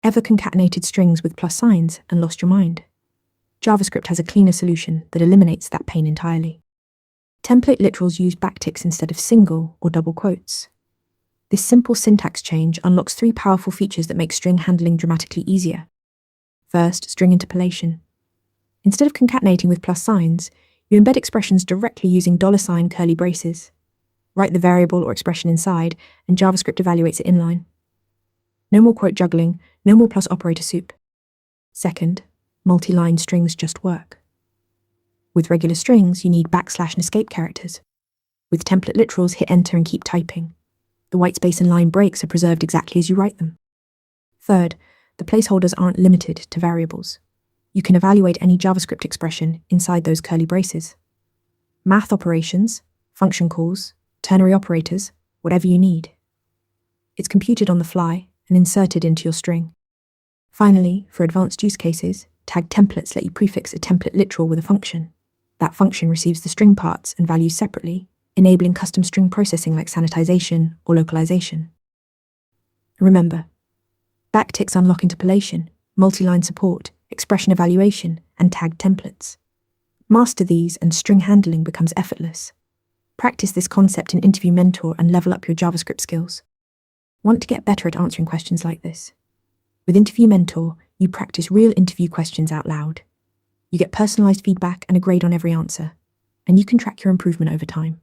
Ever concatenated strings with plus signs and lost your mind? JavaScript has a cleaner solution that eliminates that pain entirely. Template literals use backticks instead of single or double quotes. This simple syntax change unlocks 3 powerful features that make string handling dramatically easier. First, string interpolation. Instead of concatenating with plus signs, you embed expressions directly using $ curly braces. Write the variable or expression inside, and JavaScript evaluates it inline. No more quote juggling, no more plus operator soup. Second, multi-line strings just work. With regular strings, you need backslash and escape characters. With template literals, hit enter and keep typing. The whitespace and line breaks are preserved exactly as you write them. Third, the placeholders aren't limited to variables. You can evaluate any JavaScript expression inside those curly braces. Math operations, function calls, ternary operators, whatever you need. It's computed on the fly and inserted into your string. Finally, for advanced use cases, tag templates let you prefix a template literal with a function. That function receives the string parts and values separately, enabling custom string processing like sanitization or localization. Remember, backticks unlock interpolation, multi-line support, expression evaluation, and tagged templates. Master these and string handling becomes effortless. Practice this concept in Interview Mentor and level up your JavaScript skills. Want to get better at answering questions like this? With Interview Mentor, you practice real interview questions out loud. You get personalized feedback and a grade on every answer, and you can track your improvement over time.